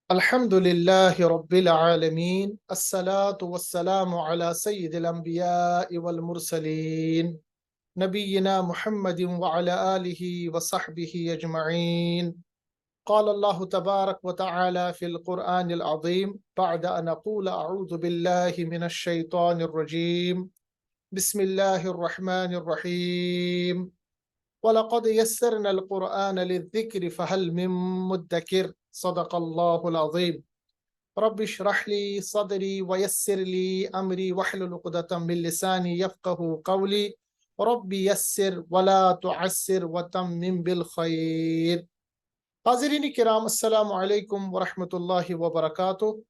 अल्हम्दुलिल्लाहि रब्बिल आलमीन अस्सलातु वस्सलामु अला सय्यिदिल अंबिया'i वल मुरसलीन नबीना मुहम्मदिन व अला आलिहि व सहबिहि अजमईन। क़ाल अल्लाहु तबारक व तआला फ़िल क़ुरआनिल अज़ीम बअद अन अक़ूल अऊज़ु बिल्लाहि मिनश शैतानिर रजीम बिस्मिल्लाहिर रहमानिर रहीम वलक़द यस्सरनल क़ुरआन लिज़्ज़िक्रि फ़हल मिन मुद्दकिर सदक़ल्लाहुल अज़ीम। रब्बि इश्रह ली सदरी वयस्सिर ली अमरी वहलुल उक़दतम मिन लिसानी यफ़क़हू क़ौली रब्बि यस्सिर वला तुअस्सिर वतम्मिम बिल खैर। हाज़रीन किराम, अस्सलामु अलैकुम व रहमतुल्लाहि व बरकातुहू।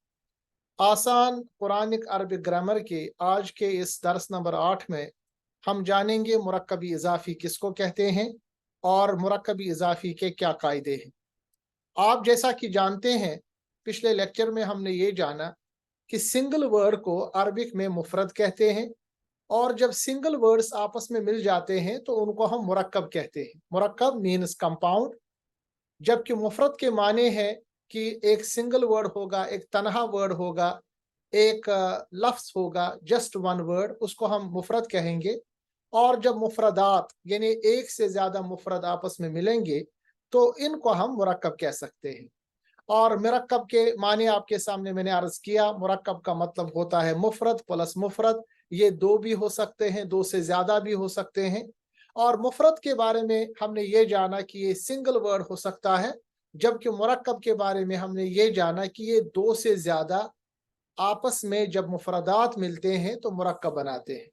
आसान कुरानिक अरबिक ग्रामर के आज के इस दर्स नंबर 8 में हम जानेंगे मुरक्कबी इज़ाफ़ी किसको कहते हैं और मुरक्कबी इज़ाफ़ी के क्या कायदे हैं। आप जैसा कि जानते हैं, पिछले लेक्चर में हमने ये जाना कि सिंगल वर्ड को अरबिक में मुफरद कहते हैं और जब सिंगल वर्ड्स आपस में मिल जाते हैं तो उनको हम मुरक्कब कहते हैं। मुरक्कब मीन्स कंपाउंड, जबकि मुफरद के माने हैं कि एक सिंगल वर्ड होगा, एक तनहा वर्ड होगा, एक लफ्ज़ होगा, जस्ट वन वर्ड, उसको हम मुफरद कहेंगे। और जब मुफरदात यानी एक से ज़्यादा मुफरद आपस में मिलेंगे तो इनको हम मुरक्कब कह सकते हैं। और मुरक्कब के माने आपके सामने मैंने अर्ज़ किया। मुरक्कब का मतलब होता है मुफरद प्लस मुफरद। ये दो भी हो सकते हैं, दो से ज़्यादा भी हो सकते हैं। और मुफरद के बारे में हमने ये जाना कि ये सिंगल वर्ड हो सकता है, जबकि मुरक्कब के बारे में हमने ये जाना कि ये दो से ज़्यादा आपस में जब मुफरदात मिलते हैं तो मुरक्कब बनाते हैं।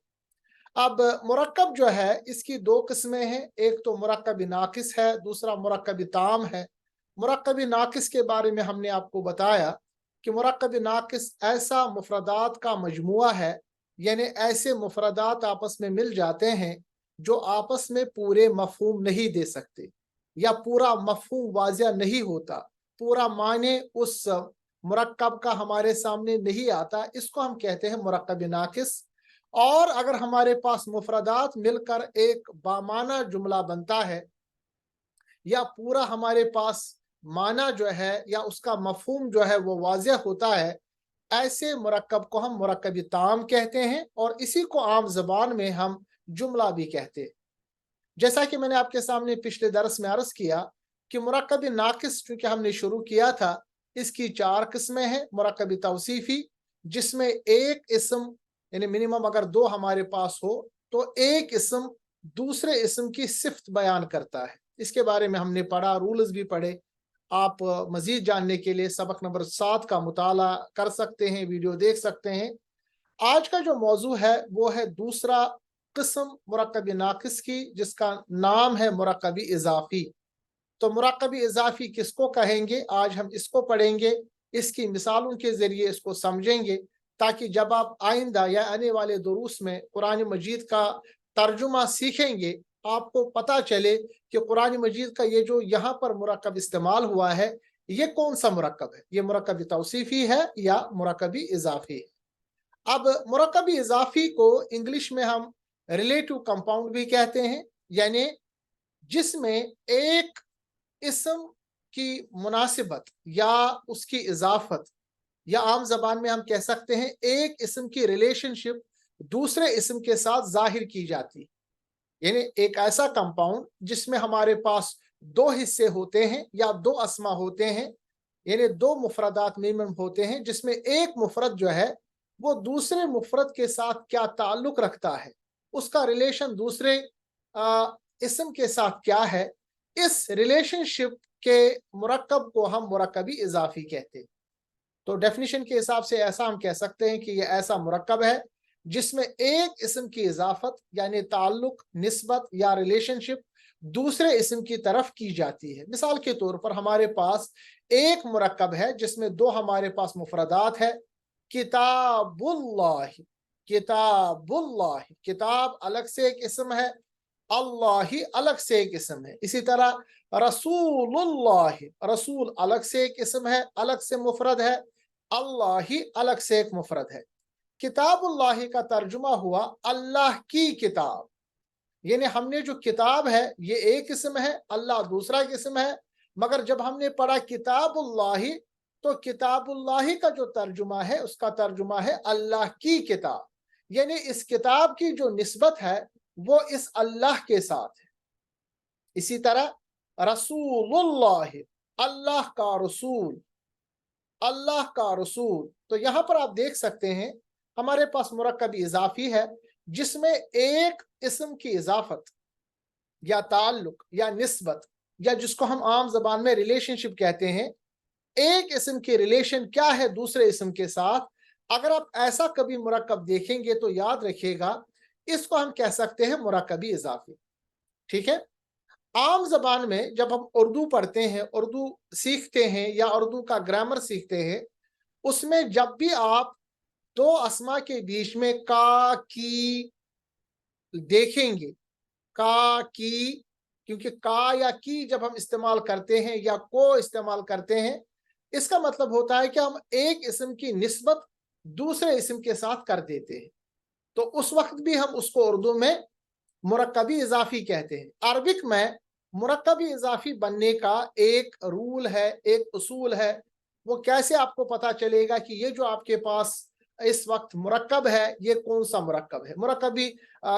अब मुरक्कब जो है इसकी दो किस्में हैं, एक तो मुरक्कब नाकिस है, दूसरा मुरक्कब ताम है। मुरक्कब नाकिस के बारे में हमने आपको बताया कि मुरक्कब नाकिस ऐसा मुफरदात का मजमुआ है, यानी ऐसे मुफरदात आपस में मिल जाते हैं जो आपस में पूरे मफहूम नहीं दे सकते या पूरा मफहूम वाज़िया नहीं होता, पूरा माने उस मुरक्कब का हमारे सामने नहीं आता। इसको हम कहते हैं मुरक्कब नाकिस। और अगर हमारे पास मुफरदात मिलकर एक बामाना जुमला बनता है या पूरा हमारे पास माना जो है या उसका मफहूम जो है वो वाज़िह होता है, ऐसे मुरक्कब को हम मुरक्कब ताम कहते हैं और इसी को आम ज़बान में हम जुमला भी कहते हैं। जैसा कि मैंने आपके सामने पिछले दर्स में अर्ज़ किया कि मुरक्कब नाकिस चूँकि हमने शुरू किया था, इसकी 4 किस्में हैं। मुरक्कब तौसीफ़ी, जिसमें एक इस्म यानी मिनिमम अगर 2 हमारे पास हो तो एक इस्म दूसरे इस्म की सिफ़त बयान करता है। इसके बारे में हमने पढ़ा, रूल्स भी पढ़े। आप मज़ीद जानने के लिए सबक नंबर 7 का मुताला कर सकते हैं, वीडियो देख सकते हैं। आज का जो मौजू है वो है दूसरा किस्म मुरक्कब नाकिस की, जिसका नाम है मुरक्कब इज़ाफ़ी। तो मुरक्कब इज़ाफ़ी किसको कहेंगे, आज हम इसको पढ़ेंगे, इसकी मिसालों के ज़रिए इसको समझेंगे, ताकि जब आप आइंदा या आने वाले दुरूस में कुरान मजीद का तर्जुमा सीखेंगे, आपको पता चले कि कुरान मजीद का ये जो यहाँ पर मुरक्कब इस्तेमाल हुआ है, ये कौन सा मुरक्कब है, ये मुरक्कब तौसीफ़ी है या मुरक्कब इज़ाफ़ी है। अब मुरक्कब इज़ाफ़ी को इंग्लिश में हम रिलेटिव कंपाउंड भी कहते हैं, यानी जिसमें एक इस्म की मुनासिबत या उसकी इजाफत, या आम जबान में हम कह सकते हैं एक इस्म की रिलेशनशिप दूसरे इस्म के साथ जाहिर की जाती है। यानी एक ऐसा कंपाउंड जिसमें हमारे पास दो हिस्से होते हैं या दो अस्मा होते हैं, यानी दो मुफरदात मिनिमम होते हैं, जिसमें एक मुफरद जो है वो दूसरे मुफरद के साथ क्या ताल्लुक रखता है, उसका रिलेशन दूसरे इस्म के साथ क्या है, इस रिलेशनशिप के मुरक्कब को हम मुरक्कबी इजाफी कहते हैं। तो डेफिनेशन के हिसाब से ऐसा हम कह सकते हैं कि यह ऐसा मुरक्कब है जिसमें एक इस्म की इजाफत यानी ताल्लुक, निस्बत या रिलेशनशिप दूसरे इस्म की तरफ की जाती है। मिसाल के तौर पर हमारे पास एक मुरक्कब है जिसमें दो हमारे पास मुफरदात है, किताबुल्लाह। किताबुल्लाह, किताब अलग से एक इस्म है, अल्लाह ही अलग से एक इस्म है। इसी तरह रसूलुल्लाह, रसूल अलग से एक इस्म है, अलग से मुफरद है, अल्लाह ही अलग से एक मुफरद है। किताबुल्लाह का तर्जुमा हुआ अल्लाह की किताब, यानी हमने जो किताब है ये एक इस्म है, अल्लाह दूसरा एक इस्म है। मगर जब हमने पढ़ा किताबुल्लाह تو किताबुल्लाह का जो तर्जुमा है उसका तर्जुमा है अल्लाह की किताब, यानी इस किताब की जो निस्बत है वो इस अल्लाह के साथ है। इसी तरह रसूलुल्लाह, अल्लाह का रसूल, अल्लाह का रसूल। तो यहां पर आप देख सकते हैं हमारे पास मुरक्कब इजाफी है जिसमें एक इस्म की इजाफत या ताल्लुक या निस्बत, या जिसको हम आम जबान में रिलेशनशिप कहते हैं, एक इस्म की रिलेशन क्या है दूसरे इस्म के साथ, अगर आप ऐसा कभी मुरक्कब देखेंगे तो याद रखिएगा इसको हम कह सकते हैं मुरक्कबी इजाफी। ठीक है, आम जबान में जब हम उर्दू पढ़ते हैं, उर्दू सीखते हैं या उर्दू का ग्रामर सीखते हैं, उसमें जब भी आप दो अस्मा के बीच में का की देखेंगे, का की, क्योंकि का या की जब हम इस्तेमाल करते हैं या को इस्तेमाल करते हैं, इसका मतलब होता है कि हम एक इस्म की निस्बत दूसरे इस्म के साथ कर देते हैं, तो उस वक्त भी हम उसको उर्दू में मुरक्कबी इजाफी कहते हैं। अरबिक में मुरक्कबी इजाफी बनने का एक रूल है, एक उसूल है। वो कैसे आपको पता चलेगा कि ये जो आपके पास इस वक्त मुरक्कब है ये कौन सा मुरक्कब है? मुरक्कबी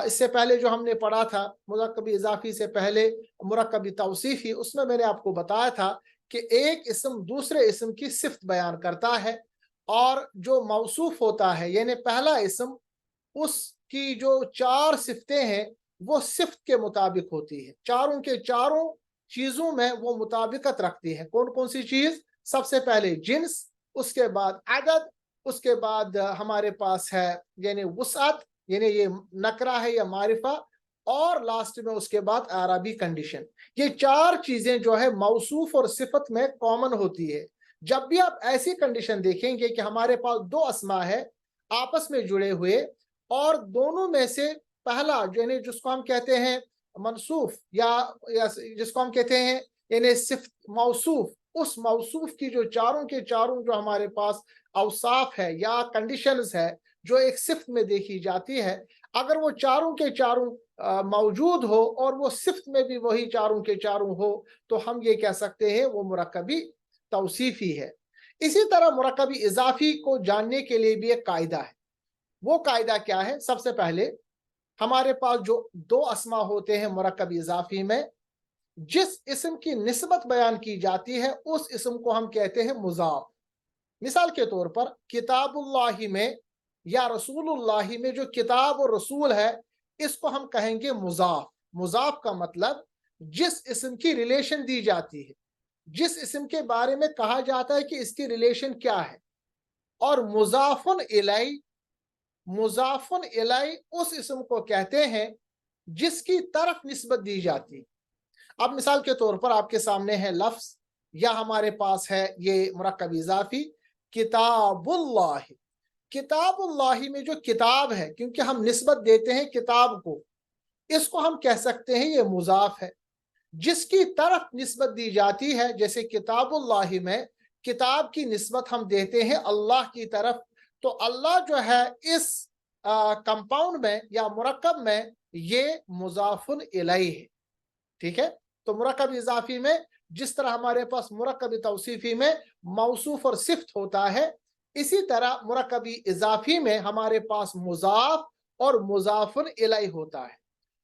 इससे पहले जो हमने पढ़ा था मुरक्कबी इजाफी से पहले मुरक्कबी तौसीफी, उसमें मैंने आपको बताया था कि एक इस्म दूसरे इस्म की सिफ्त बयान करता है, और जो मौसूफ होता है यानी पहला इस्म, उसकी जो चार सिफ्तें हैं वो सिफ्त के मुताबिक होती है, चारों के चारों चीजों में वो मुताबिकत रखती है। कौन कौन सी चीज? सबसे पहले जिन्स, उसके बाद अदद, उसके बाद हमारे पास है यानी वुसअत, यानी ये नकरा है या मारिफा, और लास्ट में उसके बाद आरबी कंडीशन। ये चार चीजें जो है मौसूफ और सिफत में कॉमन होती है। जब भी आप ऐसी कंडीशन देखेंगे कि हमारे पास दो अस्मा है आपस में जुड़े हुए, और दोनों में से पहला यानी जिसको हम कहते हैं मनसूफ या जिसको हम कहते हैं यानी सिफ्त मौसूफ, उस मौसूफ की जो चारों के चारों जो हमारे पास औसाफ है या कंडीशंस है जो एक सिफ्त में देखी जाती है, अगर वो चारों के चारों मौजूद हो और वो सिफ्त में भी वही चारों के चारों हो, तो हम ये कह सकते हैं वो मुरक्कबी तौसीफी है। इसी तरह मुरक्कबी इजाफी को जानने के लिए भी एक कायदा है। वो कायदा क्या है? सबसे पहले हमारे पास जो दो अस्मा होते हैं मुरक्कबी इजाफी में, जिस इस्म की निस्बत बयान की जाती है उस इस्म को हम कहते हैं मुजाफ। मिसाल के तौर पर किताबुल्लाही में या रसूलुल्लाही में जो किताब और रसूल है इसको हम कहेंगे मुजाफ। मुजाफ का मतलब जिस इस्म की रिलेशन दी जाती है, जिस इस्म के बारे में कहा जाता है कि इसकी रिलेशन क्या है। और मुजाफुन इलाई, मुजाफुन इलाई उस इस्म को कहते हैं जिसकी तरफ निस्बत दी जाती है। अब मिसाल के तौर पर आपके सामने है लफ्ज या हमारे पास है ये मुरक्कब इजाफी किताबुल्लाह। किताबुल्लाह में जो किताब है, क्योंकि हम निस्बत देते हैं किताब को, इसको हम कह सकते हैं ये मुजाफ है। जिसकी तरफ निस्बत दी जाती है, जैसे किताबुल्लाह में किताब की निस्बत हम देते हैं अल्लाह की तरफ, तो अल्लाह जो है इस कंपाउंड में या मुरक्कब में ये मुजाफुन इलैहि है। ठीक है, तो मुरक्कब इजाफी में जिस तरह हमारे पास मुरक्कब तौसीफी में मौसूफ और सिफ्त होता है, इसी तरह मुरक्कबी इजाफी में हमारे पास मुजाफ और मुजाफुन इलैहि होता है।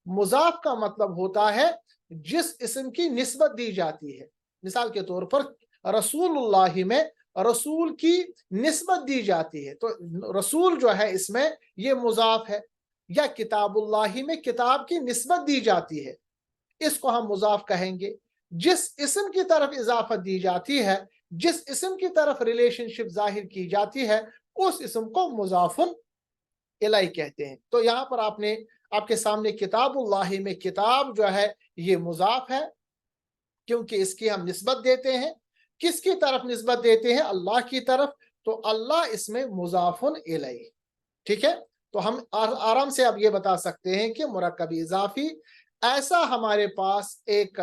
मुजाफ का मतलब होता है जिस इस्म की निस्बत दी जाती है। मिसाल के तौर पर रसूलुल्लाह में रसूल की निस्बत दी जाती है, तो रसूल जो है इसमें ये मुजाफ है। या किताबुल्लाह में किताब की निस्बत दी जाती है, इसको हम मुजाफ कहेंगे। जिस इस्म की तरफ इजाफत दी जाती है, जिस इस्म की तरफ रिलेशनशिप जाहिर की जाती है, उस इस्म को मुजाफुन इलैहि कहते हैं। तो यहाँ पर आपके सामने किताबुल्लाह में किताब जो है ये मुजाफ है, क्योंकि इसकी हम निस्बत देते हैं। किसकी तरफ निस्बत देते हैं? अल्लाह की तरफ, तो अल्लाह इसमें मुजाफुन इलैहि। ठीक है, तो हम आराम से अब ये बता सकते हैं कि मुरक्कबी इजाफी ऐसा हमारे पास एक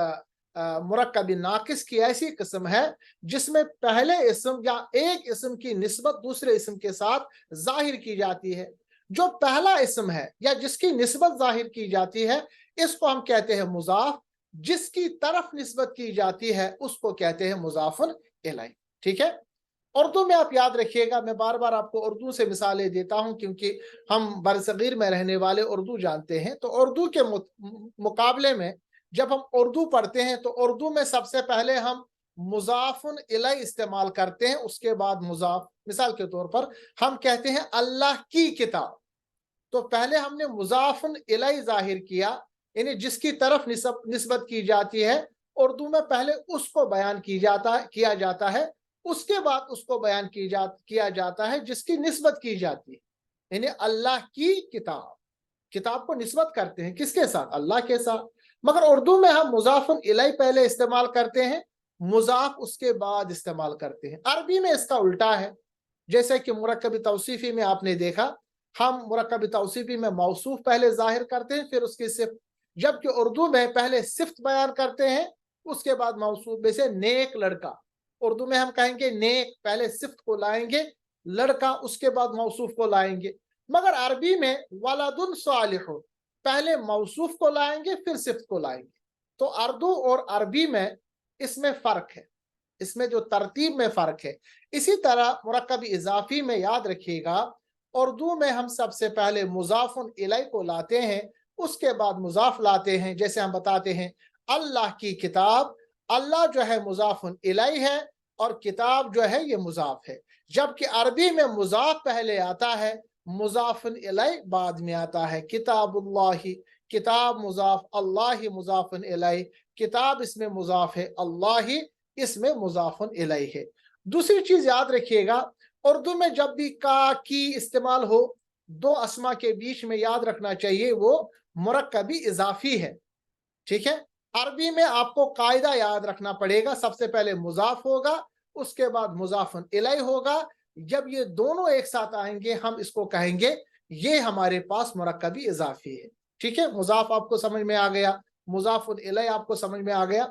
मुरक्कबी नाकिस की ऐसी किस्म है जिसमें पहले इस्म या एक इस्म की निस्बत दूसरे इस्म के साथ जाहिर की जाती है। जो पहला इस्म है या जिसकी निस्बत जाहिर की जाती है इसको हम कहते हैं मुजाफ, जिसकी तरफ निस्बत की जाती है उसको कहते हैं मुजाफुन इलैहि। ठीक है, اردو میں آپ یاد رکھیے گا، میں بار بار آپ کو اردو سے مثالیں دیتا ہوں کیونکہ ہم برصغیر میں رہنے والے اردو جانتے ہیں، تو اردو کے مقابلے میں جب ہم اردو پڑھتے ہیں تو اردو میں سب سے پہلے ہم مضاف الیہ استعمال کرتے ہیں، اس کے بعد مضاف۔ مثال کے طور پر ہم کہتے ہیں اللہ کی کتاب، تو پہلے ہم نے مضاف الیہ ظاہر کیا، یعنی جس کی طرف نسبت کی جاتی ہے، اردو میں پہلے اس کو بیان کیا جاتا ہے، اس کے بعد اس کو بیان کیا جاتا ہے جس کی نسبت کی جاتی ہے، یعنی اللہ کی کتاب۔ کتاب کو نسبت کرتے ہیں کس کے ساتھ؟ اللہ کے ساتھ۔ مگر اردو میں ہم مضاف الیہ پہلے استعمال کرتے ہیں، مضاف اس کے بعد استعمال کرتے ہیں۔ عربی میں اس کا الٹا ہے، جیسے کہ مرکب توصیفی میں آپ نے دیکھا، ہم مرکب توصیفی میں موصوف پہلے ظاہر کرتے ہیں پھر اس کی صفت، جبکہ اردو میں پہلے صفت بیان کرتے ہیں اس کے بعد موصوف۔ جیسے نیک لڑکا، اردو میں ہم کہیں گے نیک، پہلے صفت کو لائیں گے، لڑکا اس کے بعد موصوف کو لائیں گے۔ مگر عربی میں ولد صالح، پہلے موصوف کو لائیں گے پھر صفت کو لائیں گے۔ تو اردو اور عربی میں اس میں فرق ہے، اس میں جو ترتیب میں فرق ہے۔ اسی طرح مرکب اضافی میں یاد رکھیے گا، اردو میں ہم سب سے پہلے مضاف الیہ کو لاتے ہیں، اس کے بعد مضاف لاتے ہیں۔ جیسے ہم بتاتے ہیں اللہ کی کتاب، اللہ جو ہے مضاف الیہ ہے اور کتاب جو ہے یہ مضاف ہے، جبکہ عربی میں مضاف پہلے آتا ہے، مضاف الیہ بعد میں آتا ہے۔ کتاب اللہ، کتاب مضاف، اللہ مضاف الیہ، کتاب اس میں مضاف ہے، اللہ اس میں مضاف الیہ ہے۔ دوسری چیز یاد رکھیے گا، اردو میں جب بھی کا کی استعمال ہو، دو اسما کے بیچ میں یاد رکھنا چاہیے وہ مرکبی اضافی ہے، ٹھیک ہے؟ عربی میں آپ کو قاعدہ یاد رکھنا پڑے گا، سب سے پہلے مضاف ہوگا، اس کے بعد مضاف الیہ ہوگا۔ جب یہ دونوں ایک ساتھ آئیں گے ہم اس کو کہیں گے یہ ہمارے پاس مرکبی اضافی ہے، ٹھیک ہے؟ مضاف آپ کو سمجھ میں آ گیا، مضاف الیہ آپ کو سمجھ میں آ گیا۔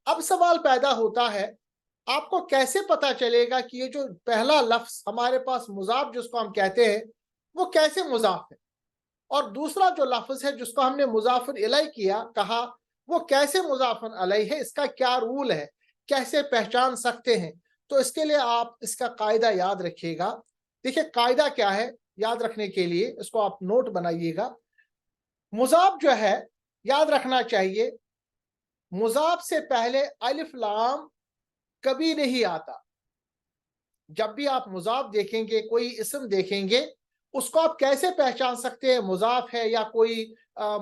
اب سوال پیدا ہوتا ہے، آپ کو کیسے پتا چلے گا کہ یہ جو پہلا لفظ ہمارے پاس مضاف جس کو ہم کہتے ہیں وہ کیسے مضاف ہے، اور دوسرا جو لفظ ہے جس کو ہم نے مضاف الیہ کہا وہ کیسے مضاف الیہ ہے؟ اس کا کیا رول ہے، کیسے پہچان سکتے ہیں؟ تو اس کے لیے آپ اس کا قاعدہ یاد رکھیے گا۔ دیکھیں قاعدہ کیا ہے، یاد رکھنے کے لیے اس کو آپ نوٹ بنائیے گا۔ مضاف جو ہے یاد رکھنا چاہیے، مضاف سے پہلے الف لام کبھی نہیں آتا۔ جب بھی آپ مضاف دیکھیں گے، کوئی اسم دیکھیں گے، اس کو آپ کیسے پہچان سکتے ہیں مضاف ہے یا کوئی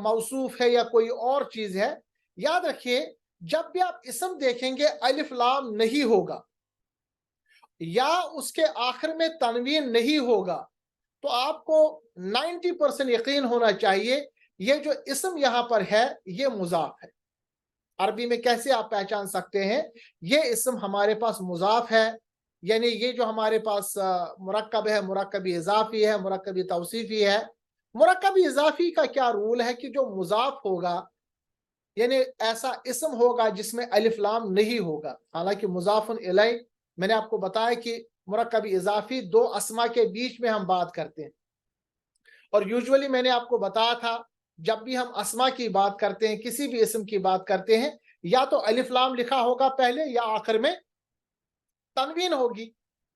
موصوف ہے یا کوئی اور چیز ہے؟ یاد رکھیے جب بھی آپ اسم دیکھیں گے الف لام نہیں ہوگا یا اس کے آخر میں تنوین نہیں ہوگا، تو آپ کو 90% یقین ہونا چاہیے یہ جو اسم یہاں پر ہے یہ مضاف ہے۔ عربی میں کیسے آپ پہچان سکتے ہیں یہ اسم ہمارے پاس مضاف ہے، یعنی یہ جو ہمارے پاس مرکب ہے، مرکبی اضافی ہے، مرکبی توصیفی ہے۔ مرکبی اضافی کا کیا رول ہے کہ جو مضاف ہوگا یعنی ایسا اسم ہوگا جس میں الف لام نہیں ہوگا، حالانکہ مضاف الیہ میں نے آپ کو بتایا کہ مرکبی اضافی دو اسما کے بیچ میں ہم بات کرتے ہیں، اور یوزولی میں نے آپ کو بتایا تھا جب بھی ہم اسما کی بات کرتے ہیں، کسی بھی اسم کی بات کرتے ہیں، یا تو الف لام لکھا ہوگا پہلے یا آخر میں تنوین ہوگی۔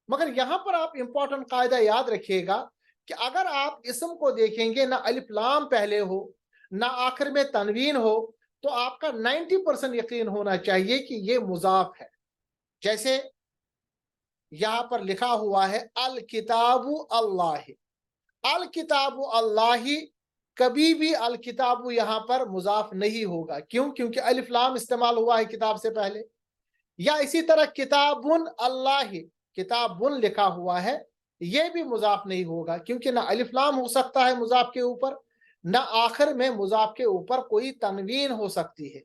مگر یہاں پر آپ امپورٹنٹ قاعدہ یاد رکھیے گا کہ اگر آپ اسم کو دیکھیں گے نہ الف لام پہلے ہو نہ آخر میں تنوین ہو تو آپ کا 90% یقین ہونا چاہیے کہ یہ مضاف ہے۔ جیسے یہاں پر لکھا ہوا ہے الکتاب اللہ، الکتاب اللہ، کبھی بھی الکتاب یہاں پر مضاف نہیں ہوگا، کیوں؟ کیونکہ الف لام استعمال ہوا ہے کتاب سے پہلے۔ یا اسی طرح کتاب اللہ، کتاب لکھا ہوا ہے، یہ بھی مضاف نہیں ہوگا کیونکہ نہ الف لام ہو سکتا ہے مضاف کے اوپر، نہ آخر میں مضاف کے اوپر کوئی تنوین ہو سکتی ہے۔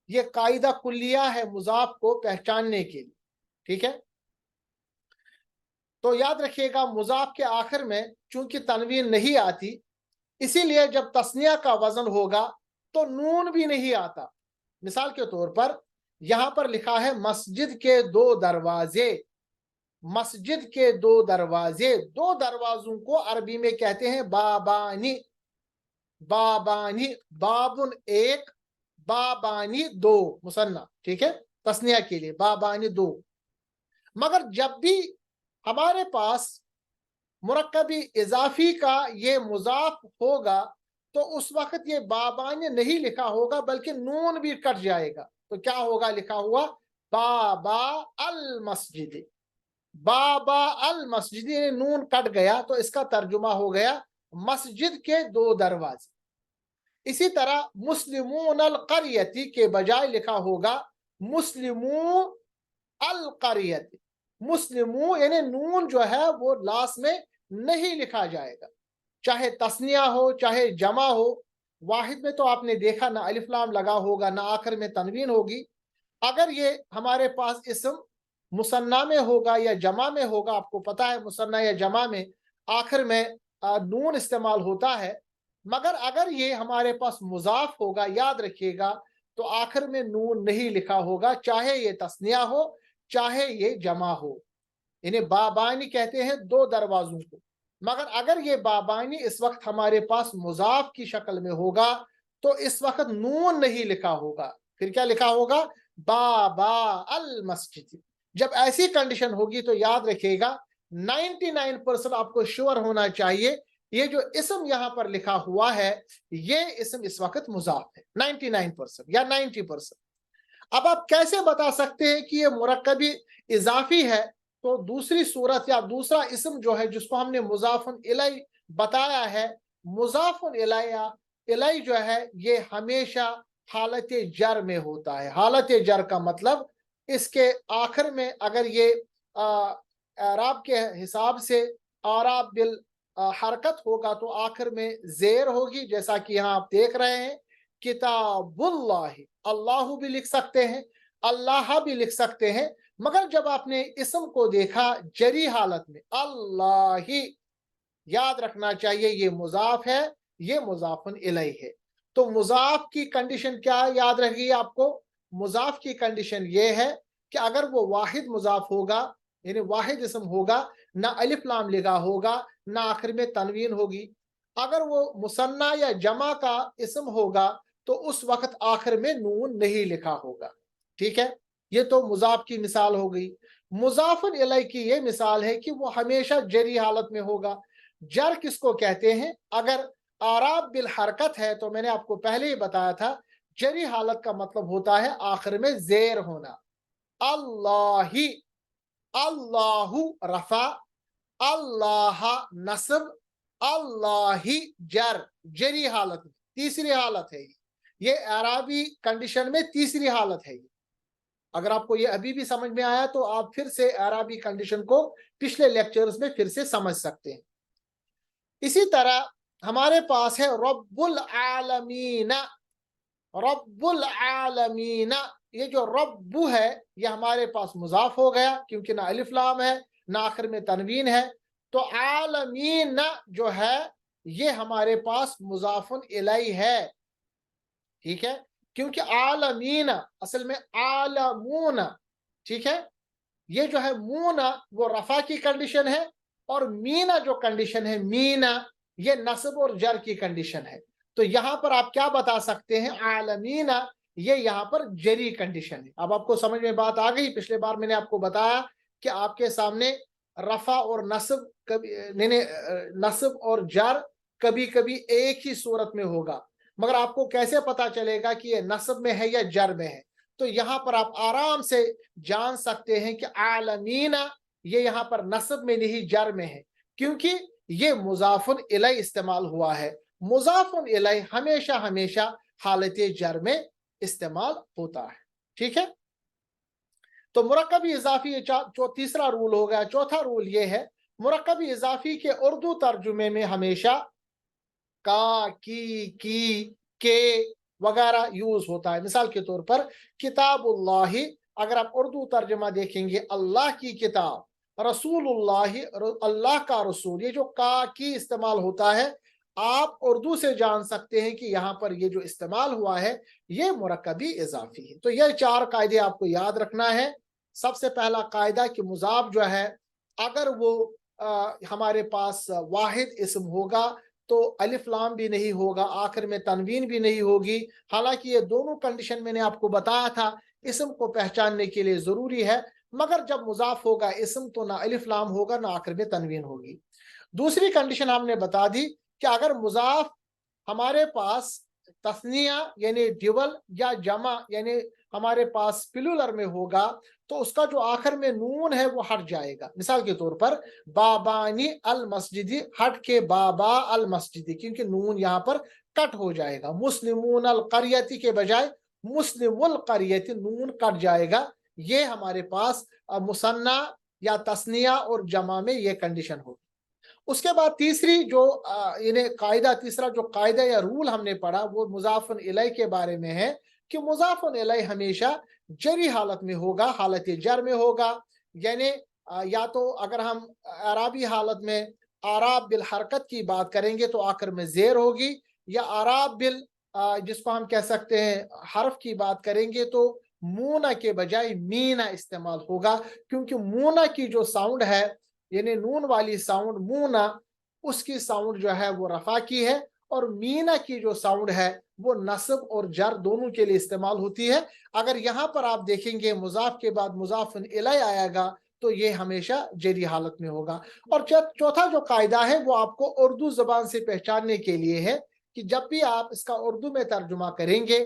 یہ قاعدہ کلیہ ہے مضاف کو پہچاننے کے لیے، ٹھیک ہے؟ تو یاد رکھیے گا مضاف کے آخر میں چونکہ تنوین نہیں آتی، اسی لیے جب تثنیہ کا وزن ہوگا تو نون بھی نہیں آتا۔ مثال کے طور پر یہاں پر لکھا ہے مسجد کے دو دروازے، مسجد کے دو دروازے، دو دروازوں کو عربی میں کہتے ہیں بابانی، بابانی، بابن ایک، بابانی دو، مثنیٰ، ٹھیک ہے؟ تثنیہ کے لیے بابانی دو۔ مگر جب بھی हमारे पास मुरक्कबी इजाफी का ये मुजाफ होगा तो उस वक्त ये बाबानी नहीं लिखा होगा बल्कि नून भी कट जाएगा। तो क्या होगा लिखा हुआ? बाबा अल मस्जिद। बाबा अल मस्जिद, नून कट गया तो इसका तर्जुमा हो गया मस्जिद के दो दरवाजे। इसी तरह मुस्लिमून अल करियती के बजाय लिखा होगा मुस्लिमू अल करियती। मुस्लिमू यानी नून जो है वो लास्ट में नहीं लिखा जाएगा, चाहे तस्निया हो चाहे जमा हो। वाहिद में तो आपने देखा ना अलिफ लाम लगा होगा ना आखिर में तनवीन होगी। अगर ये हमारे पास इसम मुसन्ना में होगा या जमा में होगा, आपको पता है मुसन्ना या जमा में आखिर में नून इस्तेमाल होता है, मगर अगर ये हमारे पास मुजाफ होगा, याद रखिएगा, तो आखिर में नून नहीं लिखा होगा, चाहे ये तस्निया हो चाहे ये जमा हो। इन्हें बाबानी कहते हैं दो दरवाजों को। मगर अगर ये बाबानी इस वक्त हमारे पास मुजाफ की शक्ल में होगा तो इस वक्त नून नहीं लिखा होगा, फिर क्या लिखा होगा? बाबा अल मस्जिद। जब ऐसी कंडीशन होगी तो याद रखिएगा 99% आपको श्योर होना चाहिए ये जो इसम यहां पर लिखा हुआ है ये इसम इस वक्त मुजाफ है, 99% या 90%। अब आप कैसे बता सकते हैं कि ये मुरक्कबी इजाफी है? तो दूसरी सूरत या दूसरा इसम जो है जिसको हमने मुजाफुन इलै बताया है, मुजाफुन इलै जो है ये हमेशा हालत जर में होता है। हालत जर का मतलब इसके आखिर में अगर ये एराब के हिसाब से आराब बिल हरकत होगा तो आखिर में जेर होगी, जैसा कि यहाँ आप देख रहे हैं किताबुल्लाह। अल्लाह भी लिख सकते हैं, अल्लाह भी लिख सकते हैं, मगर जब आपने इसम को देखा जरी हालत में अल्लाह ही, याद रखना चाहिए ये मुजाफ है, ये मुजाफुन इलै है। तो मुजाफ की कंडीशन क्या याद रखिए आपको? मुजाफ की कंडीशन ये है कि अगर वो वाहिद मुजाफ होगा यानी वाहिद इसम होगा, ना अलिफ लाम लिखा होगा ना आखिर में तनवीन होगी। अगर वो मुसन्ना या जमा का इसम होगा तो उस वक्त आखिर में नून नहीं लिखा होगा। ठीक है, ये तो मुजाफ की मिसाल हो गई। मुजाफुन इलै की ये मिसाल है कि वो हमेशा जरी हालत में होगा। जर किसको कहते हैं? अगर आराब बिल हरकत है तो मैंने आपको पहले ही बताया था जरी हालत का मतलब होता है आखिर में जेर होना। अल्लाही, अल्लाहु रफा, अल्लाह नस्ब, अल्लाही जर, जरी हालत में तीसरी हालत है ये अराबी कंडीशन में तीसरी हालत है। अगर आपको ये अभी भी समझ में आया तो आप फिर से अराबी कंडीशन को पिछले लेक्चर्स में फिर से समझ सकते हैं। इसी तरह हमारे पास है रब्बुल आलमीन। रब्बुल आलमीन, ये जो रब्बु है ये हमारे पास मुजाफ हो गया क्योंकि ना अलिफ लाम है ना आखिर में तनवीन है। तो आलमीन जो है ये हमारे पास मुजाफुन इलै है। ठीक है, क्योंकि आलमीन असल में आलमून। ठीक है, ये जो है मूना वो रफा की कंडीशन है और मीना जो कंडीशन है मीना ये नस्ब और जर की कंडीशन है। तो यहां पर आप क्या बता सकते हैं? आलमीना ये यहाँ पर जरी कंडीशन है। अब आपको समझ में बात आ गई। पिछले बार मैंने आपको बताया कि आपके सामने रफा और नस्ब कभी नहीं, नस्ब और जर कभी कभी एक ही सूरत में होगा, मगर आपको कैसे पता चलेगा कि ये नस्ब में है या जर में है? तो यहां पर आप आराम से जान सकते हैं कि आलमीना ये यहां पर नस्ब में नहीं जर में है, क्योंकि ये मुजाफुन इलै इस्तेमाल हुआ है। मुजाफुन इलै हमेशा हमेशा हालत जर में इस्तेमाल होता है। ठीक है, तो मुरक्कबी इजाफी जो तीसरा रूल हो गया। चौथा रूल ये है मुरक्कबी इजाफी के उर्दू तर्जुमे में हमेशा का, की, के वगैरह यूज होता है। मिसाल के तौर पर किताबुल्लाही, अगर आप उर्दू तर्जमा देखेंगे अल्लाह की किताब, रसूलुल्लाही अल्लाह का रसूल, ये जो का की इस्तेमाल होता है आप उर्दू से जान सकते हैं कि यहाँ पर ये जो इस्तेमाल हुआ है ये मुरक्कबी इजाफी है। तो ये चार कायदे आपको याद रखना है। सबसे पहला कायदा कि मुजाफ जो है अगर वो हमारे पास वाहिद इसम होगा तो अलिफ लाम भी नहीं होगा, आखिर में तनवीन भी नहीं होगी। हालांकि ये दोनों कंडीशन मैंने आपको बताया था इसम को पहचानने के लिए जरूरी है, مگر جب مضاف ہوگا اسم تو نہ الف لام ہوگا نہ آخر میں تنوین ہوگی۔ دوسری کنڈیشن ہم نے بتا دی کہ اگر مضاف ہمارے پاس تثنیہ یعنی ڈیول یا جمع یعنی ہمارے پاس پلولر میں ہوگا تو اس کا جو آخر میں نون ہے وہ ہٹ جائے گا۔ مثال کے طور پر بابانی المسجدی ہٹ کے بابا المسجدی، کیونکہ نون یہاں پر کٹ ہو جائے گا۔ مسلمون القریتی کے بجائے مسلم القریتی، نون کٹ جائے گا۔ یہ ہمارے پاس مثنیٰ یا تثنیہ اور جمع میں یہ کنڈیشن ہوگی۔ اس کے بعد تیسری جو تیسرا جو قاعدہ یا رول ہم نے پڑھا وہ مضاف الیہ کے بارے میں ہے کہ مضاف الیہ ہمیشہ جری حالت میں ہوگا، حالت جر میں ہوگا، یعنی یا تو اگر ہم اعرابی حالت میں اعراب بالحرکت کی بات کریں گے تو آخر میں زیر ہوگی، یا اعراب جس کو ہم کہہ سکتے ہیں حرف کی بات کریں گے تو مونا کے بجائے مینا استعمال ہوگا، کیونکہ مونا کی جو ساؤنڈ ہے یعنی نون والی ساؤنڈ مونا، اس کی ساؤنڈ جو ہے وہ رفع کی ہے، اور مینا کی جو ساؤنڈ ہے وہ نصب اور جر دونوں کے لیے استعمال ہوتی ہے۔ اگر یہاں پر آپ دیکھیں گے مضاف کے بعد مضاف الیہ آئے گا تو یہ ہمیشہ جری حالت میں ہوگا۔ اور چوتھا جو قاعدہ ہے وہ آپ کو اردو زبان سے پہچاننے کے لیے ہے کہ جب بھی آپ اس کا اردو میں ترجمہ کریں گے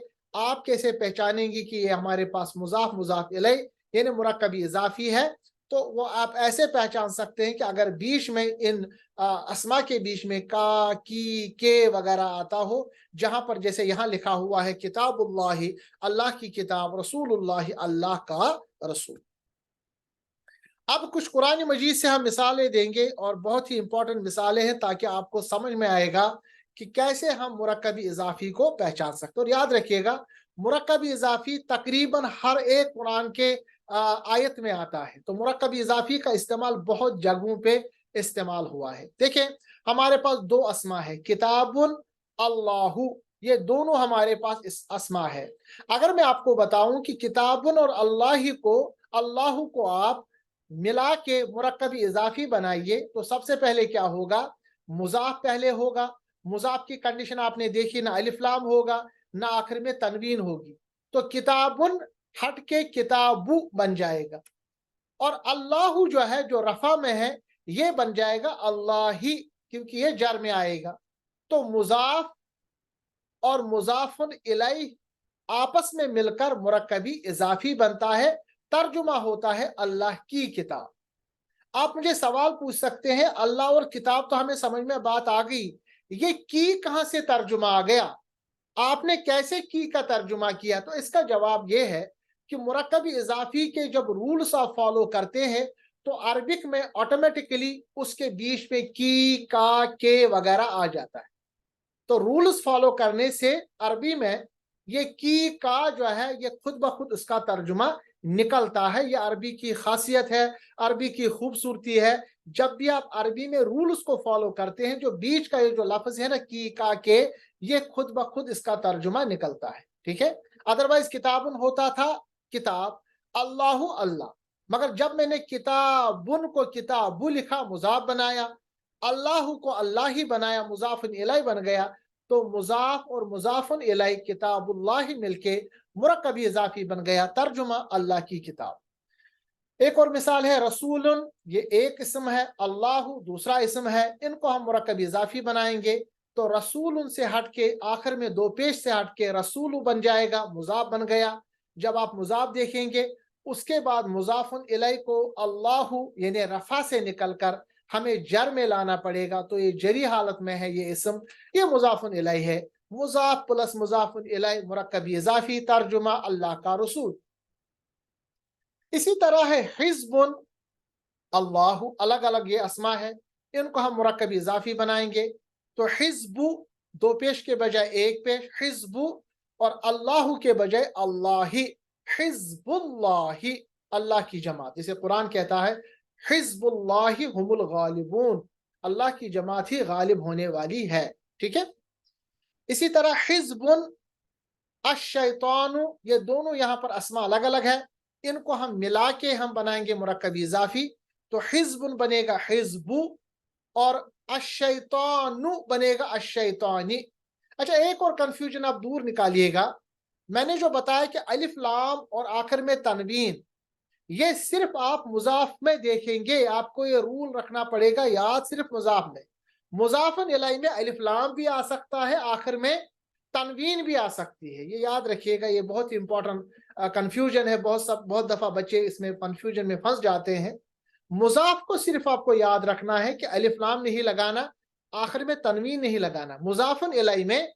آپ کیسے پہچانیں گے کہ یہ ہمارے پاس مضاف الیہ یعنی مرکب اضافی ہے، تو وہ آپ ایسے پہچان سکتے ہیں کہ اگر بیچ میں ان اسما کے بیچ میں کا، کی، کے وغیرہ آتا ہو، جہاں پر جیسے یہاں لکھا ہوا ہے کتاب اللہ، اللہ کی کتاب، رسول اللہ، اللہ کا رسول۔ اب کچھ قرآن مجید سے ہم مثالیں دیں گے اور بہت ہی امپورٹنٹ مثالیں ہیں تاکہ آپ کو سمجھ میں آئے گا کہ کیسے ہم مرکب اضافی کو پہچان سکتے ہیں۔ اور یاد رکھیے گا مرکب اضافی تقریباً ہر ایک قرآن کے آیت میں آتا ہے، تو مرکب اضافی کا استعمال بہت جگہوں پہ استعمال ہوا ہے۔ دیکھیں ہمارے پاس دو اسما ہے، کتاب اللہ، یہ دونوں ہمارے پاس اسما ہے۔ اگر میں آپ کو بتاؤں کہ کتاب اور اللہ کو آپ ملا کے مرکب اضافی بنائیے تو سب سے پہلے کیا ہوگا؟ مضاف پہلے ہوگا، مضاف کی کنڈیشن آپ نے دیکھی، نہ الف لام ہوگا نہ آخر میں تنوین ہوگی، تو کتابن ہٹ کے کتابو بن جائے گا، اور اللہ جو ہے جو رفع میں ہے یہ بن جائے گا اللہ ہی، کیونکہ یہ جر میں آئے گا۔ تو مضاف اور مضاف الیہ آپس میں مل کر مرکبی اضافی بنتا ہے، ترجمہ ہوتا ہے اللہ کی کتاب۔ آپ مجھے سوال پوچھ سکتے ہیں اللہ اور کتاب تو ہمیں سمجھ میں بات آ گئی، یہ کی کہاں سے ترجمہ آ گیا؟ آپ نے کیسے کی کا ترجمہ کیا؟ تو اس کا جواب یہ ہے کہ مرکب اضافی کے جب رولز آپ فالو کرتے ہیں تو عربک میں آٹومیٹکلی اس کے بیچ میں کی، کا، کے وغیرہ آ جاتا ہے۔ تو رولز فالو کرنے سے عربی میں یہ کی کا جو ہے یہ خود بخود اس کا ترجمہ نکلتا ہے۔ یہ عربی کی خاصیت ہے، عربی کی خوبصورتی ہے۔ جب بھی آپ عربی میں رولز کو فالو کرتے ہیں جو بیچ کا یہ جو لفظ ہے نا کی، کا، کے، یہ خود بخود اس کا ترجمہ نکلتا ہے، ٹھیک ہے؟ ادروائز کتابن ہوتا تھا کتاب، اللہ، مگر جب میں نے کتابن کو کتابو لکھا، مضاف بنایا، اللہ کو اللہ ہی بنایا، مضاف الیہ بن گیا، تو مضاف اور مضاف الیہ کتاب اللہ مل کے مرکبی اضافی بن گیا، ترجمہ اللہ کی کتاب۔ ایک اور مثال ہے رسول، یہ ایک اسم ہے، اللہ دوسرا اسم ہے، ان کو ہم مرکبی اضافی بنائیں گے تو رسول سے ہٹ کے آخر میں دو پیش سے ہٹ کے رسول بن جائے گا، مضاف بن گیا۔ جب آپ مضاف دیکھیں گے اس کے بعد مضاف الیہ کو اللہ یعنی رفع سے نکل کر ہمیں جر میں لانا پڑے گا، تو یہ جری حالت میں ہے یہ اسم، یہ مضاف الیہ ہے۔ مضاف پلس مضاف الیہ مرکبی اضافی، ترجمہ اللہ کا رسول۔ اسی طرح ہے حزب اللہ، الگ الگ یہ اسما ہے، ان کو ہم مرکبی اضافی بنائیں گے تو حزب دو پیش کے بجائے ایک پیش، حزب، اور اللہ کے بجائے اللہ، حزب اللہ، اللہ کی جماعت، جسے قرآن کہتا ہے حزب اللہ هم الغالبون، اللہ کی جماعت ہی غالب ہونے والی ہے، ٹھیک ہے؟ اسی طرح حزب الشیطان، یہ دونوں یہاں پر اسما الگ الگ ہے، ان کو ہم ملا کے ہم بنائیں گے مرکبی اضافی تو حزب بنے گا حزب، اور الشیطان بنے گا الشیطانی۔ اچھا ایک اور کنفیوژن آپ دور نکالیے گا، میں نے جو بتایا کہ الف لام اور آخر میں تنوین، ये सिर्फ आप मुजाफ में देखेंगे, आपको ये रूल रखना पड़ेगा याद, सिर्फ मुजाफ में। मुजाफन इलैहि में अलिफ लाम भी आ सकता है, आखिर में तनवीन भी आ सकती है, ये याद रखिएगा। ये बहुत इंपॉर्टेंट कंफ्यूजन है, बहुत दफा बच्चे इसमें कंफ्यूजन में फंस जाते हैं। मुजाफ को सिर्फ आपको याद रखना है कि अलिफ लाम नहीं लगाना, आखिर में तनवीन नहीं लगाना। मुजाफन इलैहि में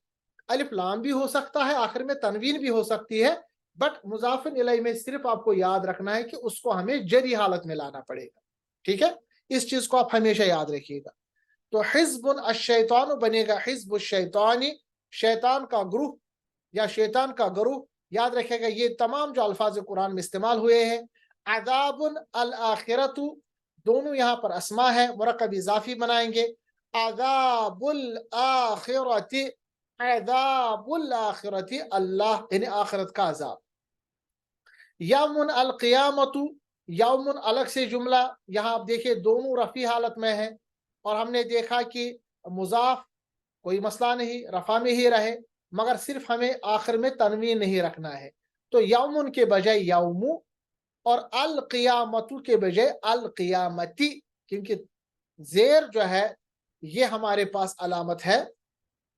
अलिफ लाम भी हो सकता है, आखिर में तनवीन भी हो सकती है, बट मुजाफिन इलैहि में सिर्फ आपको याद रखना है कि उसको हमें जरी हालत में लाना पड़ेगा। ठीक है, इस चीज को आप हमेशा याद रखिएगा। तो हिज़्बुन अश-शैतान बनेगा हिज़्बुश शैतानी, शैतान का ग्रुप या शैतान का ग्रुप। याद रखिएगा ये तमाम जो अल्फाज कुरान में इस्तेमाल हुए हैं। अज़ाबुन अल आखिरतु, दोनों यहाँ पर अस्मा है, मुरक्कब इजाफी बनाएंगे। अज़ाबुल आखिरति, अज़ाबुल आखिरति अल्लाह यानी आखिरत का अज़ाब। यौमुन अल क़ियामतु, यौमुन अलग से जुमला, यहाँ आप देखिए दोनों रफ़ी हालत में है, और हमने देखा कि मुज़ाफ कोई मसला नहीं, रफ़ा में ही रहे, मगर सिर्फ हमें आखिर में तनवीन नहीं रखना है। तो यौमुन के बजाय यौमु, और अल क़ियामतु के बजाय अल क़ियामती, क्योंकि ज़ेर जो है ये हमारे पास अलामत है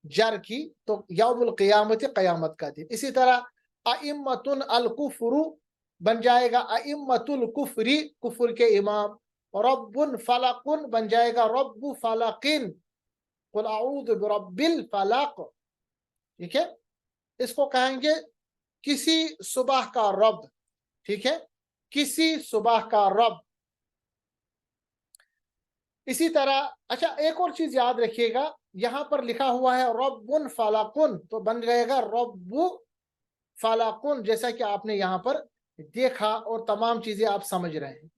जर की, तो यौमुल क़ियामत क़यामत का दिन। इसी तरह अइम्मतुन अल कुफ्रु बन जाएगा अइम्मतुल कुफ्री, कुफ्र के इमाम। रब्बुन फलकुन बन जाएगा रब्बु फलकिन, कुल अऊज़ु बिरब्बिल फलक। ठीक है, इसको कहेंगे किसी सुबह का रब। ठीक है, किसी सुबह का रब। इसी तरह अच्छा एक और चीज याद रखिएगा, यहां पर लिखा हुआ है रब्बुन फलकुन, तो बन जाएगा रब्बु फलकुन, जैसा कि आपने यहां पर देखा और तमाम चीजें आप समझ रहे हैं।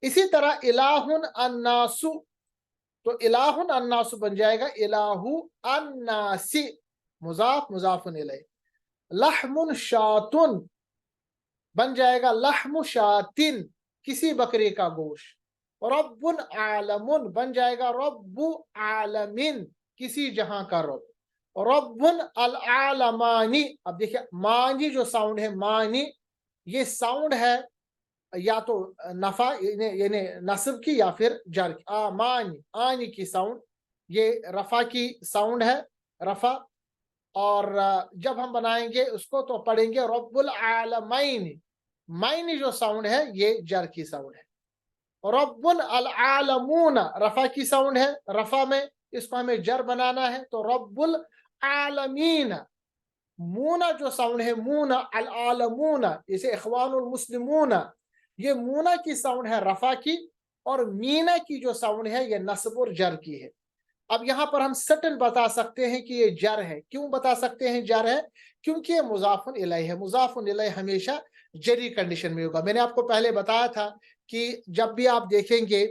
इसी तरह इलाहुन अन्नासु, तो इलाहुन अन्नासु बन जाएगा इलाहु अन्नासी, मुजाफ मुजाफुन इलैहि। लहमुन शातुन बन जाएगा लहमु शातिन, किसी बकरे का गोश्त। रब्बुन आलमुन बन जाएगा रब्बु आलमिन, किसी जहां का रब। रब्बुन अल आलमानी, अब देखिए मानी जो साउंड है, मानी ये साउंड है या तो नफा यानी नस्ब की या फिर जर की। मानी आनी की साउंड, ये रफा की साउंड है, रफा। और जब हम बनाएंगे उसको तो पढ़ेंगे रब्बुल आलमैन, माइन जो साउंड है ये जर की साउंड है। रब्बुल अल आलमून रफा की साउंड है, रफा में इसको हमें जर बनाना है, तो रब्बुल आलमीन। मूना जो साउंड है मूना अल आलमूना, जैसे इखवानुल मुस्लिमूना, ये मूना की साउंड है रफा की, और मीना की जो साउंड है ये नस्ब और जर की है। अब यहाँ पर हम सटन बता सकते हैं कि ये जर है। क्यों बता सकते हैं जर है? क्योंकि ये मुजाफुन इलैहि है। मुजाफुन इलैहि हमेशा जरी कंडीशन में होगा। मैंने आपको पहले बताया था कि जब भी आप देखेंगे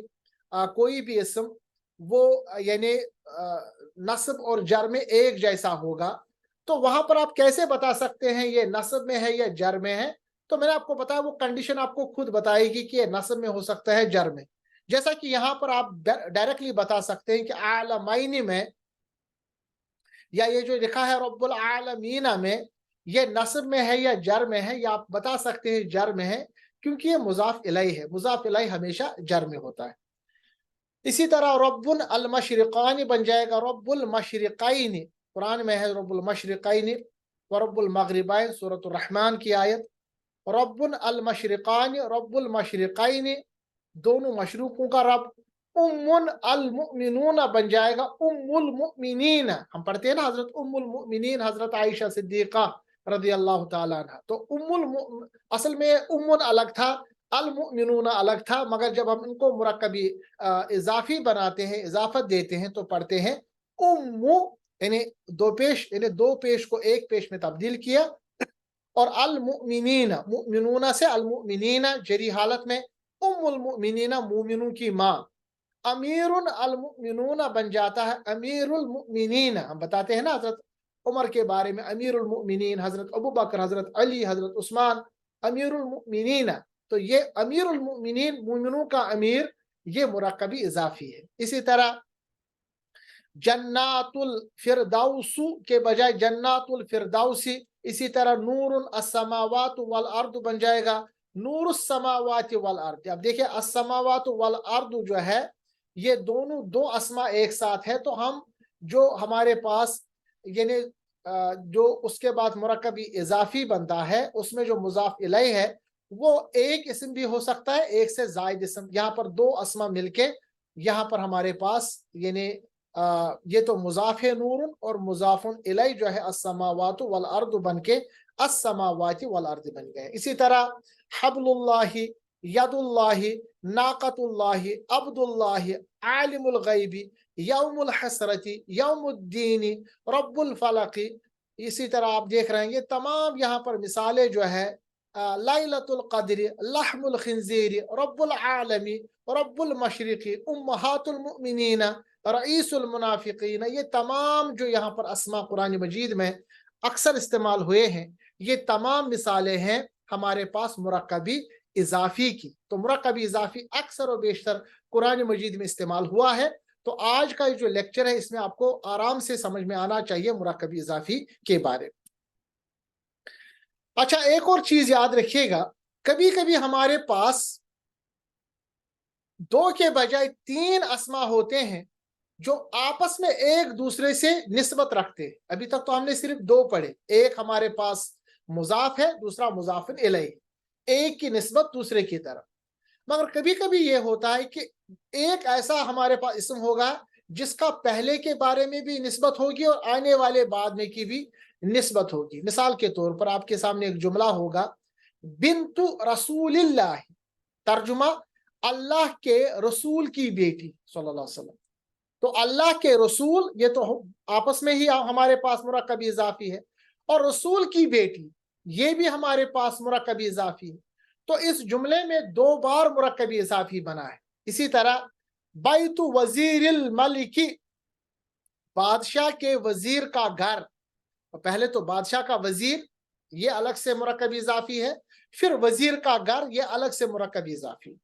कोई भी इसम, वो यानी नस्ब और जर में एक जैसा होगा, तो वहां पर आप कैसे बता सकते हैं ये नस्ब में है या जर में है? तो मैंने आपको बताया वो कंडीशन आपको खुद बताएगी कि ये नस्ब में हो सकता है जर में। जैसा कि यहां पर आप डायरेक्टली बता सकते हैं कि आलमाइनी में, या ये जो लिखा है रब्बुल आलमीना में, ये नस्ब में है या जर में है, या आप बता सकते हैं जर में है, क्योंकि ये मुजाफ इलैहि है। मुजाफ इलैहि हमेशा जर में होता है। इसी तरह रब्बुल अल मशरिकानी बन जाएगा रब्बुल मशरिकैनी, कुरान में है रब्बुल मशरिकैनी व रब्बुल मगरिबैन, सूरतुर रहमान की आयत। रब्बुल अल मशरिकानी रब्बुल मशरिकैनी, दोनों मशरूकों का रब। उम्मुन अल मुमिनून बन जाएगा उम्मुल मुमिनीन, हम पढ़ते हैं ना हजरत उम्मुल मुमिनीन हजरत आयशा सिद्दीका रदी अल्लाह ताला अन्हा। तो असल में उम्मुन अलग था, अल मुमिनून अलग था, मगर जब हम इनको मुरक्कबी इजाफी बनाते हैं, इजाफत देते हैं, तो पढ़ते हैं उम्मु, यानी दो पेश, यानी दो पेश को एक पेश में तब्दील किया। और अल मुमिनीन, मुमिनूना से अल मुमिनीना जरी हालत में, उम्मुल मुमिनीना मुमिनों की माँ। अमीरुन अल मुमिनूना बन जाता है अमीरुल मुमिनीन, हम बताते हैं ना हजरत उमर के बारे में अमीरुल मुमिनीन, हजरत अबू बकर, हजरत अली, हजरत उस्मान, अमीरुल मुमिनीन। तो ये अमीरुल मुमिनीन, मुमिनों का अमीर, ये मुरक्कबी इजाफी है। इसी तरह जन्नातुल फिरदौसु के बजाय जन्नातुल फिरदौसी। इसी तरह नूरुन अस्समावातु वल अर्द बन जाएगा नूर समावाति वल अर्द। अब देखिए अस्समावात वल अर्द जो है ये दोनों दो अस्मा एक साथ है, तो हम जो हमारे पास यानी जो उसके बाद मुरक्कबी इजाफी बनता है उसमें जो मुजाफ इलैह है वो एक इसम भी हो सकता है, एक से जायद इसम। यहाँ पर दो अस्मा मिलके यहाँ पर हमारे पास यानी ये तो मुजाफ नूरुन और मुजाफुन इलैह जो है अस्समावातु वल अर्द बन के अस्समावाति वल अर्द बन गए। इसी तरह हब्लुल्लाहि, यदुल्लाहि, नाकतुल्लाहि, अब्दुल्लाहि, आलिमुल गैबी, यौमुल हसरती, यौमुद्दीनी, रब्बुल फलकी। इसी तरह आप देख रहे हैं ये तमाम यहाँ पर मिसालें जो है लैलतुल क़द्र, लहमुल खिंजीर, रब्बुल आलमी, रब्बुल मशरिकी, उम्महातुल मुमिनीन, रईसुल मुनाफिकीन, ये तमाम जो यहाँ पर अस्मा कुरान मजीद में अक्सर इस्तेमाल हुए हैं ये तमाम मिसालें हैं हमारे पास मुरक्कबी इजाफी की। तो मुरक्कबी इजाफी अक्सर और बेशतर कुरान मजीद में इस्तेमाल हुआ है। तो आज का जो लेक्चर है इसमें आपको आराम से समझ में आना चाहिए मुरक्कबी इजाफी के बारे में। अच्छा, एक और चीज याद रखिएगा, कभी कभी हमारे पास दो के बजाय तीन अस्मा होते हैं जो आपस में एक दूसरे से निस्बत रखते हैं। अभी तक तो हमने सिर्फ दो पढ़े, एक हमारे पास मुजाफ है, दूसरा मुजाफिन इलैह, एक की निस्बत दूसरे की तरफ। मगर कभी कभी ये होता है कि एक ऐसा हमारे पास इसम होगा जिसका पहले के बारे में भी निस्बत होगी और आने वाले बाद में की भी निस्बत होगी। मिसाल के तौर पर आपके सामने एक जुमला होगा बिन्तु रसूलिल्लाह, तर्जुमा अल्लाह के रसूल की बेटी सल्लल्लाहु अलैहि वसल्लम। तो अल्लाह के रसूल ये तो आपस में ही हमारे पास मुरक्कबी इजाफी है, और रसूल की बेटी ये भी हमारे पास मुरक्कबी इजाफी है। तो इस जुमले में दो बार मुरक्कबी इजाफी बना है। इसी तरह बैतु वजीरिल मलिकी, बादशाह के वजीर का घर। पहले तो बादशाह का वजीर ये अलग से मुरक्कबी इजाफी है, फिर वजीर का घर ये अलग से मुरक्कबी इजाफी।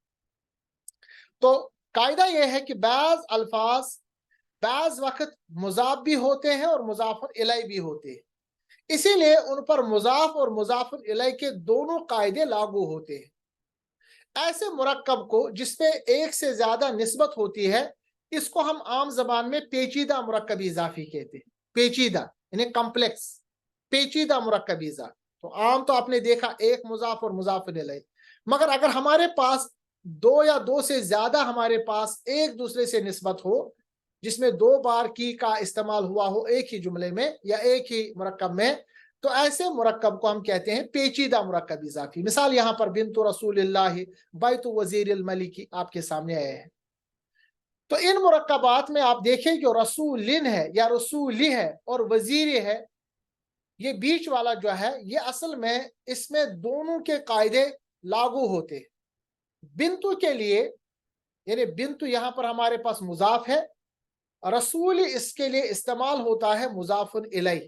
तो कायदा यह है कि बाज़ अल्फाज बाज़ वक्त मुजाफ भी होते हैं और मुजाफुन इलैह भी होते हैं, इसीलिए उन पर मुजाफ और मुजाफुन इलैह के दोनों कायदे लागू होते हैं। ऐसे मुरक्कब को जिसपे एक से ज्यादा निस्बत होती है इसको हम आम जबान में पेचीदा मुरक्कबी इजाफी कहते हैं। पेचीदा यानी कॉम्प्लेक्स, पेचीदा मुरक्कबी इजाफी। तो आम तो आपने देखा एक मुजाफ और मुजाफुन इलैह, मगर अगर हमारे पास दो या दो से ज्यादा हमारे पास एक दूसरे से निस्बत हो जिसमें दो बार की का इस्तेमाल हुआ हो एक ही जुमले में या एक ही मुरक्कब में, तो ऐसे मुरक्कब को हम कहते हैं पेचीदा मुरक्कब इजाफी। मिसाल यहाँ पर बिन्तु रसूलिल्लाह, बैतु वजीरिल मलिकी आपके सामने आए हैं। तो इन मुरक्कबात में आप देखें जो रसूलिन है या रसूली है और वजीर है, ये बीच वाला जो है ये असल में इसमें दोनों के कायदे लागू होते हैं। बिन्तु के लिए यानी बिन्तु यहाँ पर हमारे पास मुजाफ है, रसूल इसके लिए इस्तेमाल होता है मुजाफुन इलैह,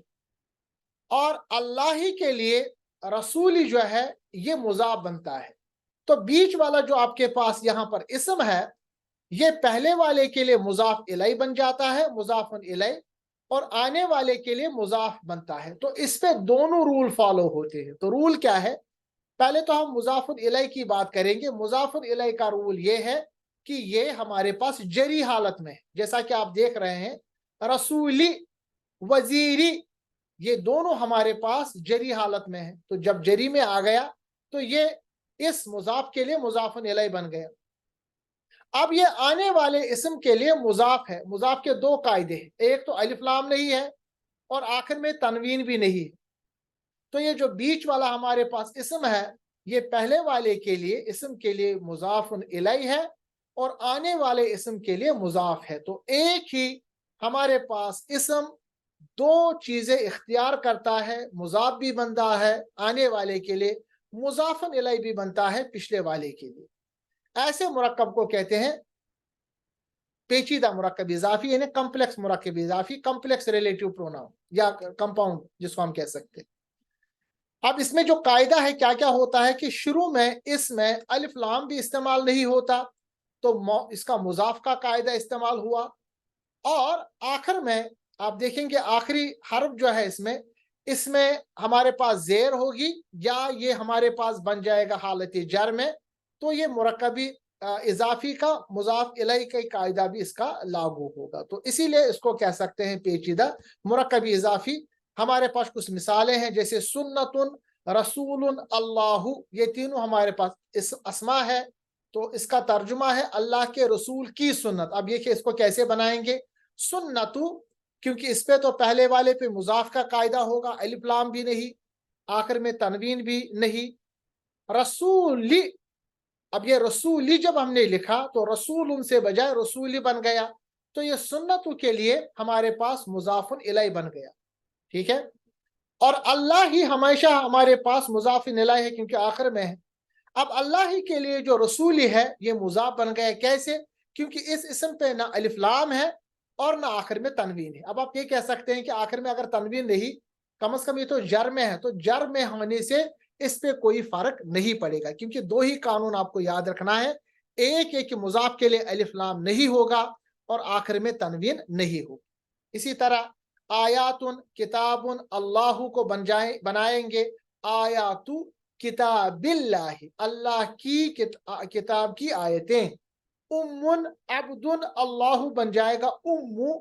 और अल्लाह के लिए रसूली जो है ये मुजाफ बनता है। तो बीच वाला जो आपके पास यहाँ पर इसम है ये पहले वाले के लिए मुजाफ इलैह बन जाता है, मुजाफुन इलैह, और आने वाले के लिए मुजाफ बनता है। तो इस पे दोनों रूल फॉलो होते हैं। तो रूल क्या है, पहले तो हम मुजाफुन इलैह की बात करेंगे। मुजाफुन इलैह का रूल ये है कि ये हमारे पास जरी हालत में, जैसा कि आप देख रहे हैं रसूली वजीरी ये दोनों हमारे पास जरी हालत में है। तो जब जरी में आ गया तो ये इस मुजाफ के लिए मुजाफुन इलैह बन गया। अब ये आने वाले इसम के लिए मुजाफ है। मुजाफ के दो कायदे हैं, एक तो अलिफ लाम नहीं है और आखिर में तनवीन भी नहीं है। तो ये जो बीच वाला हमारे पास इसम है ये पहले वाले के लिए इसम के लिए मुजाफुन इलैह है और आने वाले इसम के लिए मुजाफ है। तो एक ही हमारे पास इसम दो चीजें इख्तियार करता है, मुजाफ भी बनता है आने वाले के लिए, मुजाफुन इलैह भी बनता है पिछले वाले के लिए। ऐसे मुरक्कब को कहते हैं पेचीदा मुरक्कब इजाफी यानी कॉम्प्लेक्स मुरक्कब इजाफी, कॉम्प्लेक्स रिलेटिव प्रोनाउन या कंपाउंड जिसको हम कह सकते हैं। अब इसमें जो कायदा है क्या क्या होता है कि शुरू में इसमें अलिफ लाम भी इस्तेमाल नहीं होता, तो इसका मुजाफ का कायदा इस्तेमाल हुआ, और आखिर में आप देखेंगे आखिरी हर्फ जो है इसमें इसमें हमारे पास ज़ेर होगी या ये हमारे पास बन जाएगा हालत जर में, तो ये मुरक्कबी इजाफी का मुजाफ इलैहि का कायदा भी इसका लागू होगा। तो इसीलिए इसको कह सकते हैं पेचीदा मुरक्कबी इजाफी। हमारे पास कुछ मिसालें हैं, जैसे सुन्नतुन, रसूलुन, अल्लाहु, ये तीनों हमारे पास इस अस्मा है। तो इसका तर्जुमा है अल्लाह के रसूल की सुन्नत। अब ये कि इसको कैसे बनाएंगे, सुन्नतु, क्योंकि इस पे तो पहले वाले पे मुजाफ का कायदा होगा, अलिफ लाम भी नहीं, आखिर में तनवीन भी नहीं। रसूली, अब ये रसूली जब हमने लिखा तो रसूल उनसे बजाय रसूली बन गया, तो ये सुन्नतु के लिए हमारे पास मुजाफुन इलैहि बन गया। ठीक है, और अल्लाह ही हमेशा हमारे पास मुजाफिन इलैहि है क्योंकि आखिर में है। अब अल्लाह ही के लिए जो रसूली है ये मुजाफ बन गया। कैसे, क्योंकि इस इसम पे ना अलिफ लाम है और ना आखिर में तनवीन है। अब आप ये कह सकते हैं कि आखिर में अगर तनवीन रही, कम से कम ये तो जर में है, तो जर में होने से इस पे कोई फर्क नहीं पड़ेगा, क्योंकि दो ही कानून आपको याद रखना है। एक है कि मुजाफ के लिए अलिफ लाम नहीं होगा और आखिर में तनवीन नहीं होगी। इसी तरह आयातुन किताबुन, अल्लाह को बनाएंगे आयातु किताबिल्लाहि, अल्लाह की किताब की आयतें। उम्मुन अब्दुन, अल्लाह बन जाएगा उम्मु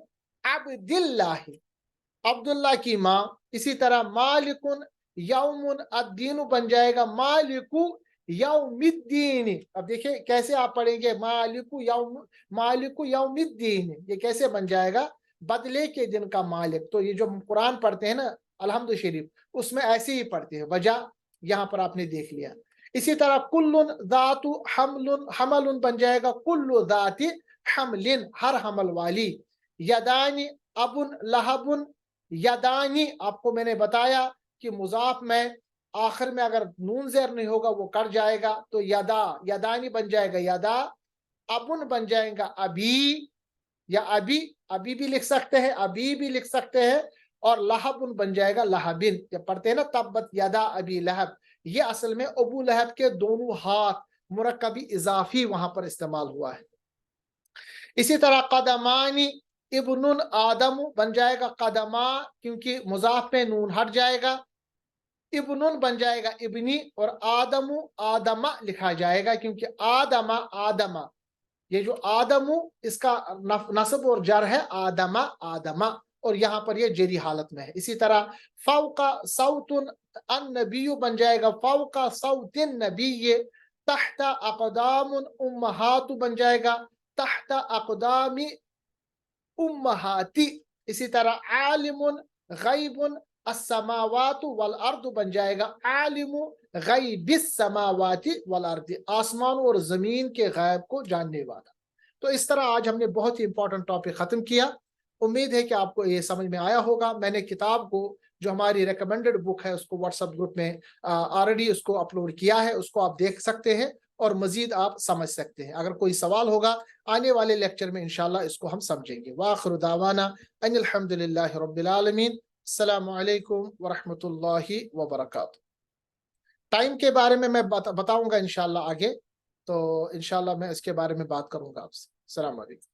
अब्दिल्लाहि, अब्दुल्ला की माँ। इसी तरह मालिकुन यौमुन अद्दीन बन जाएगा मालिकु यौमिद्दीन। अब देखिए कैसे आप पढ़ेंगे, मालिकु यौमिद्दीन, ये कैसे बन जाएगा, बदले के दिन का मालिक। तो ये जो कुरान पढ़ते हैं ना अलहम्दु शरीफ, उसमें ऐसे ही पढ़ते हैं, वजह यहाँ पर आपने देख लिया। इसी तरह कुल्लुन दातु हमलुन, हमलुन बन जाएगा कुल्लु दाति हमलिन, हर हमल वाली। यदानी अबुन लहबुन, यदानी आपको मैंने बताया कि मुजाफ में आखिर में अगर नून ज़ेर नहीं होगा वो कट जाएगा, तो यदा, यदानी बन जाएगा यदा। अबुन बन जाएगा अभी या अभी, अभी भी लिख सकते हैं, अभी भी लिख सकते हैं। और लहबुन बन जाएगा लहबिन, जब पढ़ते हैं ना तब्बत यदा अबी लहब, ये असल में अबू लहब के दोनों हाथ, मुरक्कबी इजाफी वहां पर इस्तेमाल हुआ है। इसी तरह कदमानी इब्नुन आदम बन जाएगा कदमा, क्योंकि मुजाफ में नून हट जाएगा। इब्नुन बन जाएगा इब्नी, और आदमु आदमा लिखा जाएगा, क्योंकि आदमा आदमा, ये जो आदमु इसका नस्ब और जर है आदमा आदमा, और यहाँ पर ये जरी हालत में है। इसी तरह फौका सौतुन अन्नबियु बन जाएगा फौका सौतिन नबी। तहता अक़दामुन उम्महातु बन जाएगा तहता अक़दामी उम्महाती। इसी तरह आलिमुन गैबुन अस्समावातु वल अर्दु बन जाएगा आलिमु गैबिस समावाति वल अर्दि, आसमान और जमीन के गैब को जानने वाला। तो इस तरह आज हमने बहुत ही इंपॉर्टेंट टॉपिक खत्म किया। उम्मीद है कि आपको ये समझ में आया होगा। मैंने किताब को, जो हमारी रिकमेंडेड बुक है, उसको व्हाट्सएप ग्रुप में ऑलरेडी उसको अपलोड किया है, उसको आप देख सकते हैं और मजीद आप समझ सकते हैं। अगर कोई सवाल होगा आने वाले लेक्चर में इंशाल्लाह इसको हम समझेंगे। वाखिरु दावाना अनिल हम्दुलिल्लाहि रब्बिल आलमीन। अस्सलामु अलैकुम व रहमतुल्लाहि व बरकातुहू। टाइम के बारे में मैं बताऊंगा इंशाल्लाह आगे, तो इंशाल्लाह मैं इसके बारे में बात करूंगा आपसे। अस्सलामु अलैकुम।